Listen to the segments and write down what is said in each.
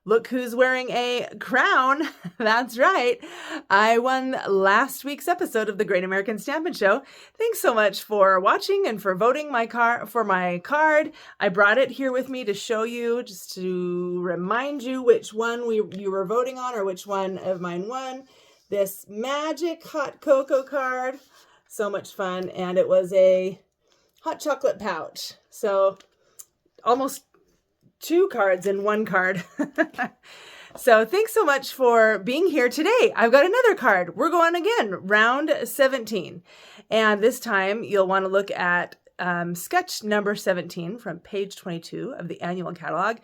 Look who's wearing a crown. That's right. I won last week's episode of the Great American Stampin' Show. Thanks so much for watching and for voting for my card. I brought it here with me to show you, just to remind you which one you were voting on or which one of mine won. This magic hot cocoa card. So much fun. And it was a hot chocolate pouch. So almost 2 cards in 1 card. So thanks so much for being here today. I've got another card. We're going again, round 17. And this time you'll want to look at sketch number 17 from page 22 of the annual catalog.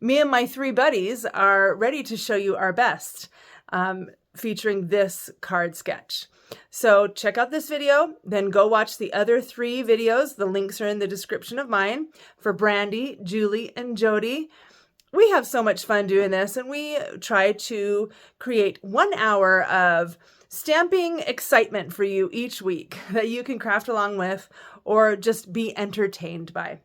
Me and my 3 buddies are ready to show you our best featuring this card sketch. So check out this video, then go watch the other 3 videos. The links are in the description of mine for Brandy, Julie, and Jody. We have so much fun doing this, and we try to create 1 hour of stamping excitement for you each week that you can craft along with or just be entertained by.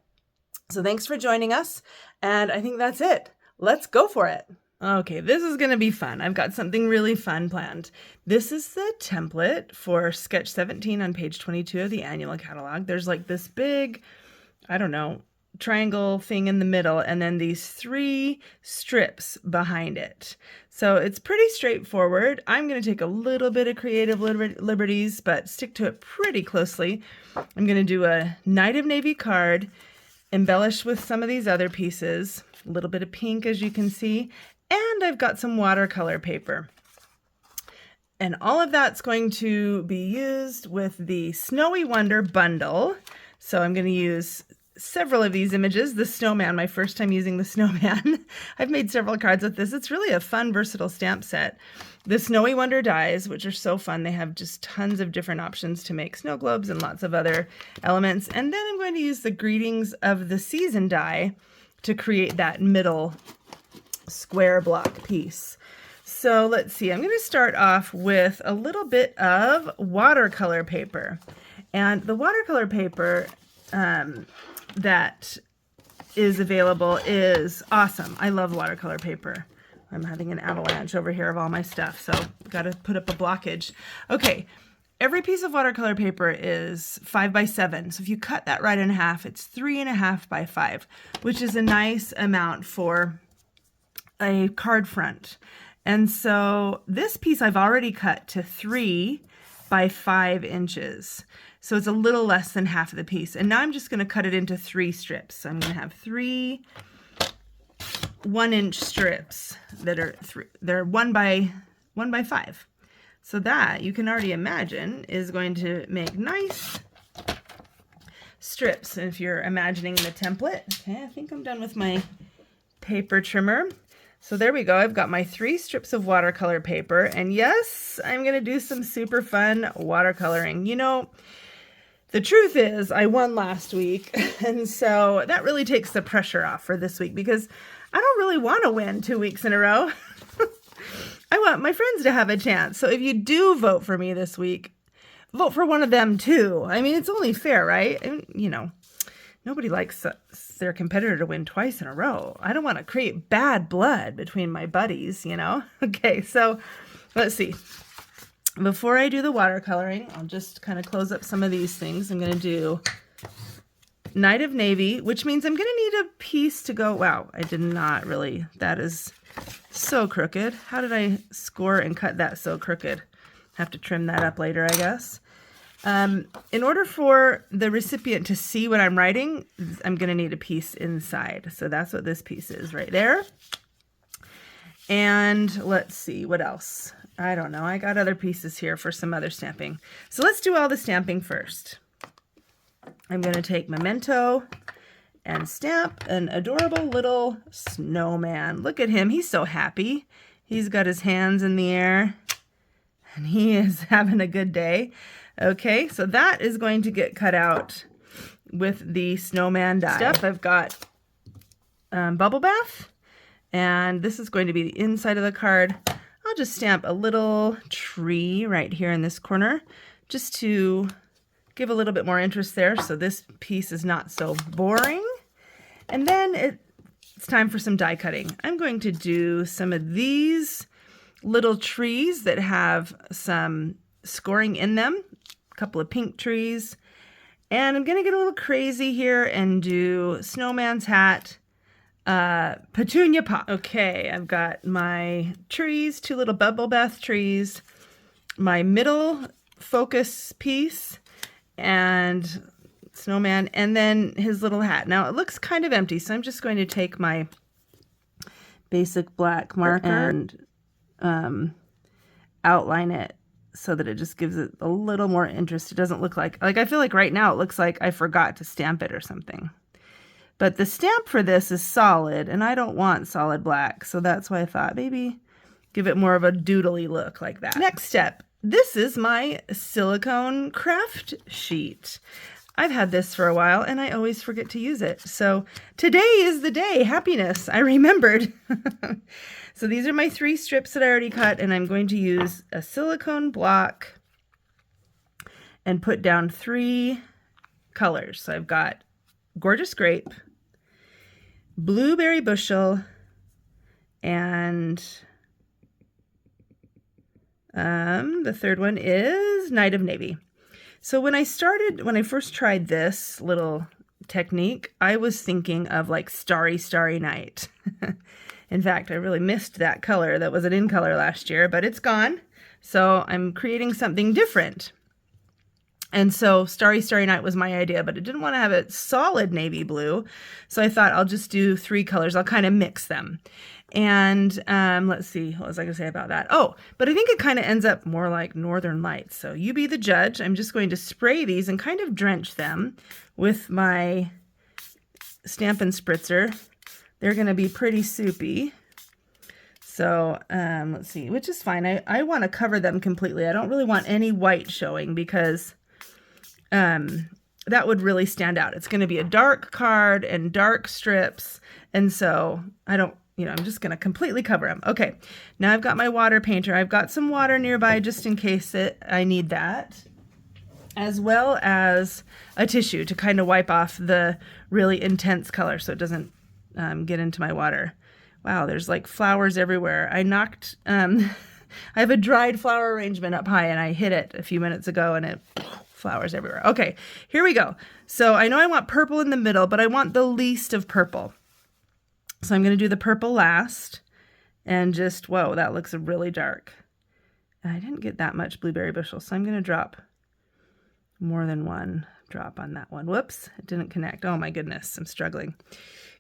So thanks for joining us, and I think that's it. Let's go for it. Okay, this is going to be fun. I've got something really fun planned. This is the template for sketch 17 on page 22 of the annual catalog. There's like this big, I don't know, triangle thing in the middle, and then these 3 strips behind it. So it's pretty straightforward. I'm going to take a little bit of creative liberties, but stick to it pretty closely. I'm going to do a Night of Navy card, embellish with some of these other pieces, a little bit of pink as you can see, and I've got some watercolor paper. And all of that's going to be used with the Snowy Wonder bundle. So I'm going to use several of these images. The Snowman, my first time using the Snowman. I've made several cards with this. It's really a fun, versatile stamp set. The Snowy Wonder dies, which are so fun. They have just tons of different options to make snow globes and lots of other elements. And then I'm going to use the Greetings of the Season die to create that middle square block piece. So let's see, I'm going to start off with a little bit of watercolor paper. And the watercolor paper that is available is awesome. I love watercolor paper. I'm having an avalanche over here of all my stuff, so got to put up a blockage. Okay, every piece of watercolor paper is 5 by 7. So if you cut that right in half, it's 3.5 by 5, which is a nice amount for a card front. And so this piece I've already cut to 3 by 5 inches. So it's a little less than half of the piece. And now I'm just going to cut it into 3 strips. So I'm going to have 3 1-inch strips that are they're 1 by 5. So that, you can already imagine, is going to make nice strips. And if you're imagining the template, okay, I think I'm done with my paper trimmer. So there we go. I've got my 3 strips of watercolor paper, and yes, I'm going to do some super fun watercoloring. You know, the truth is I won last week, and so that really takes the pressure off for this week because I don't really want to win 2 weeks in a row. I want my friends to have a chance. So if you do vote for me this week, vote for one of them too. I mean, it's only fair, right? And, you know, nobody likes their competitor to win twice in a row. I don't want to create bad blood between my buddies, you know? Okay, so let's see. Before I do the watercoloring, I'll just kind of close up some of these things. I'm going to do Night of Navy, which means I'm going to need a piece to go. Wow, I did not really. That is so crooked. How did I score and cut that so crooked? Have to trim that up later, I guess. In order for the recipient to see what I'm writing, I'm going to need a piece inside. So that's what this piece is right there. And let's see, what else? I don't know. I got other pieces here for some other stamping. So let's do all the stamping first. I'm going to take Memento and stamp an adorable little snowman. Look at him. He's so happy. He's got his hands in the air and he is having a good day. Okay, so that is going to get cut out with the snowman die. Next up, I've got bubble bath, and this is going to be the inside of the card. I'll just stamp a little tree right here in this corner just to give a little bit more interest there so this piece is not so boring. And then it's time for some die cutting. I'm going to do some of these little trees that have some scoring in them, a couple of pink trees. And I'm going to get a little crazy here and do Snowman's hat, petunia pot. Okay, I've got my trees, 2 little bubble bath trees, my middle focus piece, and Snowman, and then his little hat. Now it looks kind of empty, so I'm just going to take my basic black marker and outline it so that it just gives it a little more interest. It doesn't look like I feel like right now it looks like I forgot to stamp it or something. But the stamp for this is solid, and I don't want solid black, so that's why I thought maybe give it more of a doodly look like that. Next step, this is my silicone craft sheet. I've had this for a while, and I always forget to use it. So today is the day. Happiness. I remembered. So these are my 3 strips that I already cut, and I'm going to use a silicone block and put down 3 colors. So I've got Gorgeous Grape, Blueberry Bushel, and the third one is Night of Navy. So when I first tried this little technique, I was thinking of like Starry, Starry Night. In fact, I really missed that color. That was an in color last year, but it's gone. So I'm creating something different. And so Starry, Starry Night was my idea, but I didn't want to have it solid navy blue. So I thought I'll just do 3 colors. I'll kind of mix them. And let's see, what was I going to say about that? Oh, but I think it kind of ends up more like Northern Lights. So you be the judge. I'm just going to spray these and kind of drench them with my Stampin' Spritzer. They're going to be pretty soupy. So let's see, which is fine. I want to cover them completely. I don't really want any white showing because that would really stand out. It's going to be a dark card and dark strips. And so I'm just going to completely cover them. Okay, now I've got my water painter. I've got some water nearby just in case I need that, as well as a tissue to kind of wipe off the really intense color so it doesn't get into my water. Wow, there's like flowers everywhere. I have a dried flower arrangement up high and I hit it a few minutes ago and it flowers everywhere. Okay, here we go. So I know I want purple in the middle, but I want the least of purple. So I'm going to do the purple last and just, whoa, that looks really dark. And I didn't get that much Blueberry Bushel, so I'm going to drop more than 1 drop on that one. Whoops, it didn't connect. Oh my goodness, I'm struggling.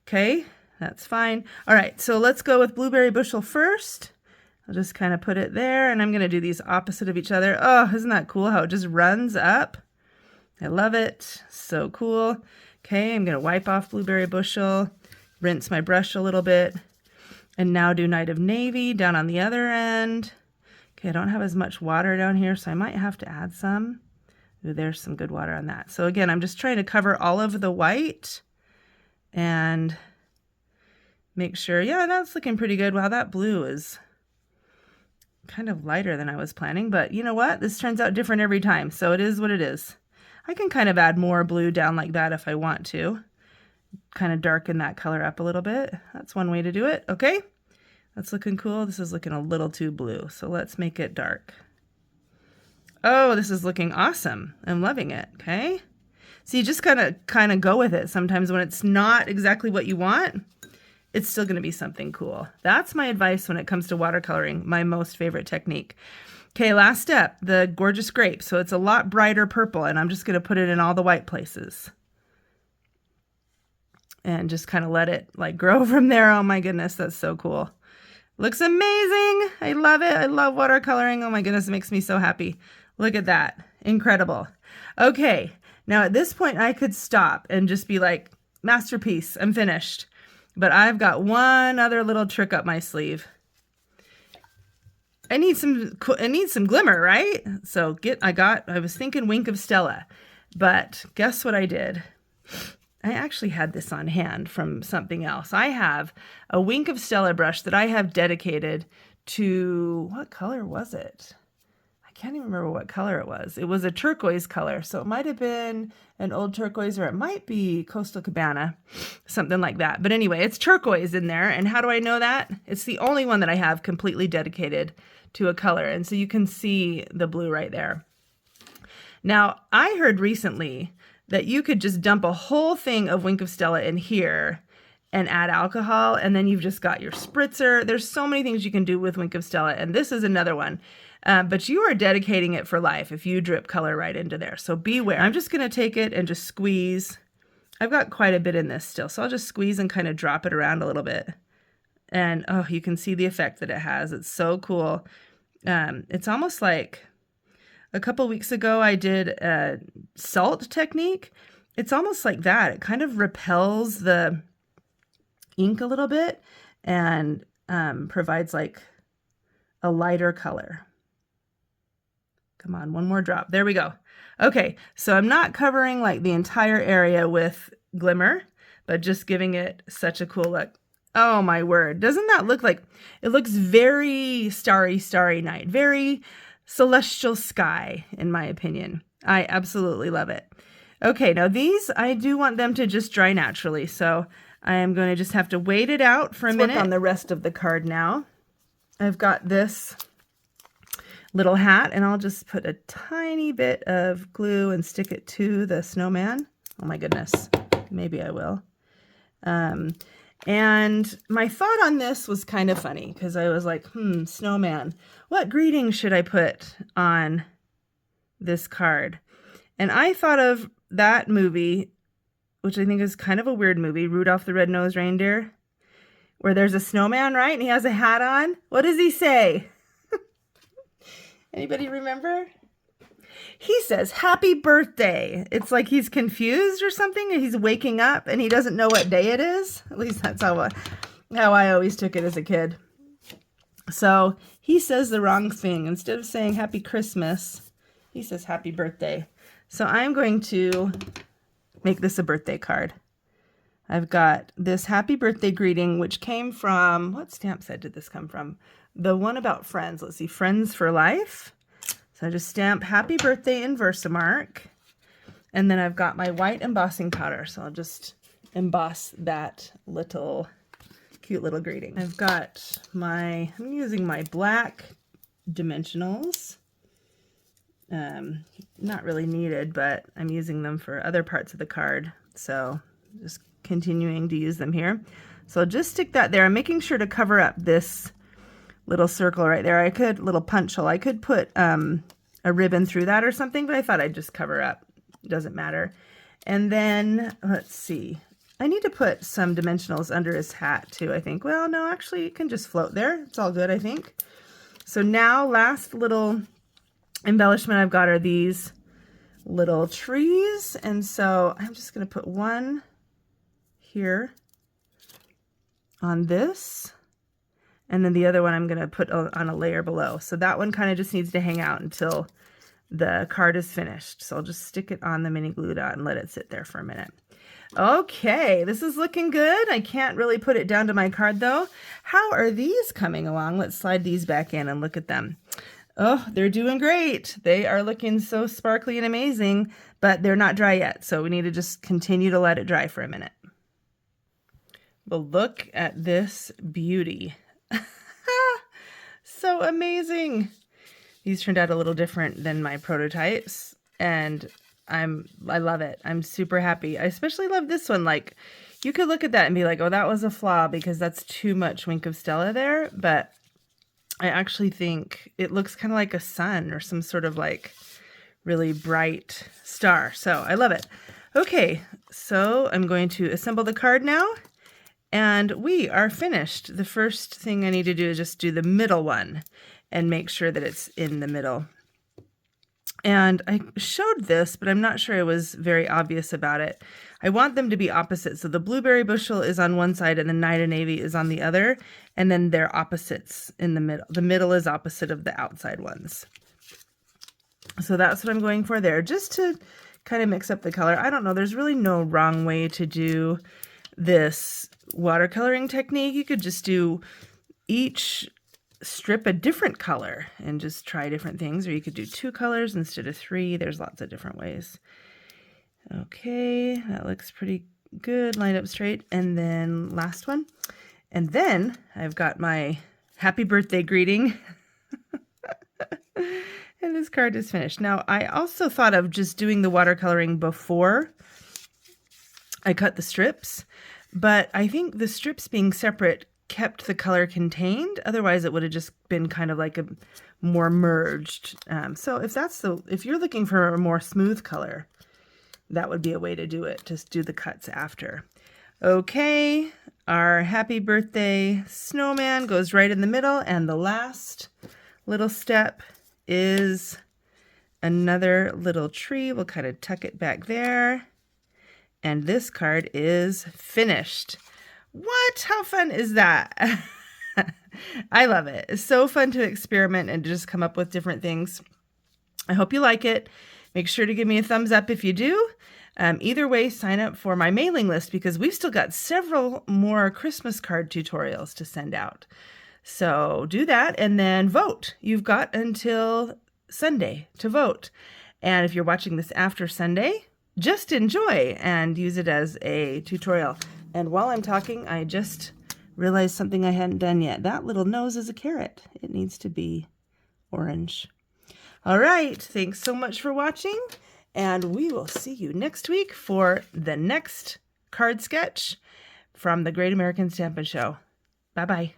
Okay, that's fine. All right, so let's go with Blueberry Bushel first. I'll just kind of put it there, and I'm going to do these opposite of each other. Oh, isn't that cool how it just runs up? I love it. So cool. Okay, I'm going to wipe off Blueberry Bushel, rinse my brush a little bit, and now do Night of Navy down on the other end. Okay, I don't have as much water down here, so I might have to add some. Ooh, there's some good water on that. So again, I'm just trying to cover all of the white and make sure, yeah, that's looking pretty good. Wow, that blue is kind of lighter than I was planning, but you know what? This turns out different every time, so it is what it is. I can kind of add more blue down like that if I want to. Kind of darken that color up a little bit. That's one way to do it. Okay, that's looking cool. This is looking a little too blue, so let's make it dark. Oh, this is looking awesome. I'm loving it. Okay, so you just kind of go with it. Sometimes when it's not exactly what you want, it's still going to be something cool. That's my advice when it comes to watercoloring, my most favorite technique. Okay, last step, the Gorgeous Grape. So it's a lot brighter purple, and I'm just going to put it in all the white places. And just kind of let it like grow from there. Oh my goodness, that's so cool. Looks amazing. I love it. I love watercoloring. Oh my goodness, it makes me so happy. Look at that. Incredible. Okay, now at this point I could stop and just be like, masterpiece, I'm finished. But I've got one other little trick up my sleeve. I need some glimmer, right? So I was thinking Wink of Stella, but guess what I did? I actually had this on hand from something else. I have a Wink of Stella brush that I have dedicated to, what color was it? I can't even remember what color it was. It was a turquoise color, so it might have been an old turquoise, or it might be Coastal Cabana, something like that. But anyway, it's turquoise in there, and how do I know that? It's the only one that I have completely dedicated to a color, and so you can see the blue right there. Now, I heard recently that you could just dump a whole thing of Wink of Stella in here and add alcohol, and then you've just got your spritzer. There's so many things you can do with Wink of Stella, and this is another one. But you are dedicating it for life if you drip color right into there. So beware. I'm just going to take it and just squeeze. I've got quite a bit in this still, so I'll just squeeze and kind of drop it around a little bit. And oh, you can see the effect that it has. It's so cool. It's almost like a couple weeks ago I did a salt technique. It's almost like that. It kind of repels the ink a little bit and provides like a lighter color. Come on, one more drop. There we go. Okay, so I'm not covering like the entire area with glimmer, but just giving it such a cool look. Oh my word. Doesn't that look like, it looks very starry, starry night, very celestial sky, in my opinion. I absolutely love it. Okay, now these, I do want them to just dry naturally, so I am going to just have to wait it out for a minute. Work on the rest of the card now. I've got this little hat, and I'll just put a tiny bit of glue and stick it to the snowman. Oh my goodness, maybe I will. And my thought on this was kind of funny because I was like, snowman, what greeting should I put on this card? And I thought of that movie, which I think is kind of a weird movie, Rudolph the Red-Nosed Reindeer, where there's a snowman, right? And he has a hat on. What does he say? Anybody remember? He says, "Happy birthday." It's like he's confused or something, and he's waking up and he doesn't know what day it is. At least that's how I always took it as a kid. So he says the wrong thing. Instead of saying Happy Christmas, he says Happy Birthday. So I'm going to make this a birthday card. I've got this happy birthday greeting, which came from, what stamp set did this come from? The one about friends. Let's see, Friends for Life. So I just stamp happy birthday in Versamark. And then I've got my white embossing powder. So I'll just emboss that little cute little greeting. I've got I'm using my black dimensionals. Not really needed, but I'm using them for other parts of the card. So just continuing to use them here. So I'll just stick that there. I'm making sure to cover up this little circle right there. Little punch hole. I could put a ribbon through that or something, but I thought I'd just cover up. It doesn't matter. And then, let's see. I need to put some dimensionals under his hat too, I think. Well, no, actually it can just float there. It's all good, I think. So now, last little embellishment I've got are these little trees. And so I'm just going to put one here on this. And then the other one I'm going to put on a layer below. So that one kind of just needs to hang out until the card is finished. So I'll just stick it on the mini glue dot and let it sit there for a minute. Okay, this is looking good. I can't really put it down to my card though. How are these coming along? Let's slide these back in and look at them. Oh, they're doing great. They are looking so sparkly and amazing, but they're not dry yet. So we need to just continue to let it dry for a minute. Well, look at this beauty. So amazing. These turned out a little different than my prototypes, and I love it. I'm super happy. I especially love this one. Like, you could look at that and be like, oh, that was a flaw because that's too much Wink of Stella there, but I actually think it looks kind of like a sun or some sort of like really bright star. So I love it. Okay, so I'm going to assemble the card now. And we are finished. The first thing I need to do is just do the middle one and make sure that it's in the middle. And I showed this, but I'm not sure I was very obvious about it. I want them to be opposite. So the blueberry bushel is on one side and the Night of Navy is on the other. And then they're opposites in the middle. The middle is opposite of the outside ones. So that's what I'm going for there, just to kind of mix up the color. I don't know. There's really no wrong way to do this watercoloring technique. You could just do each strip a different color and just try different things, or you could do 2 colors instead of 3. There's lots of different ways. Okay, that looks pretty good, line up straight. And then last one. And then I've got my happy birthday greeting. And this card is finished. Now, I also thought of just doing the watercoloring before I cut the strips, but I think the strips being separate kept the color contained. Otherwise, it would have just been kind of like a more merged. So if you're looking for a more smooth color, that would be a way to do it. Just do the cuts after. Okay, our happy birthday snowman goes right in the middle, and the last little step is another little tree. We'll kind of tuck it back there. And this card is finished. What? How fun is that? I love it. It's so fun to experiment and to just come up with different things. I hope you like it. Make sure to give me a thumbs up if you do. Either way, sign up for my mailing list because we've still got several more Christmas card tutorials to send out. So do that and then vote. You've got until Sunday to vote. And if you're watching this after Sunday, just enjoy and use it as a tutorial. And while I'm talking, I just realized something I hadn't done yet. That little nose is a carrot. It needs to be orange. All right. Thanks so much for watching. And we will see you next week for the next card sketch from the Great American Stampin' Show. Bye-bye.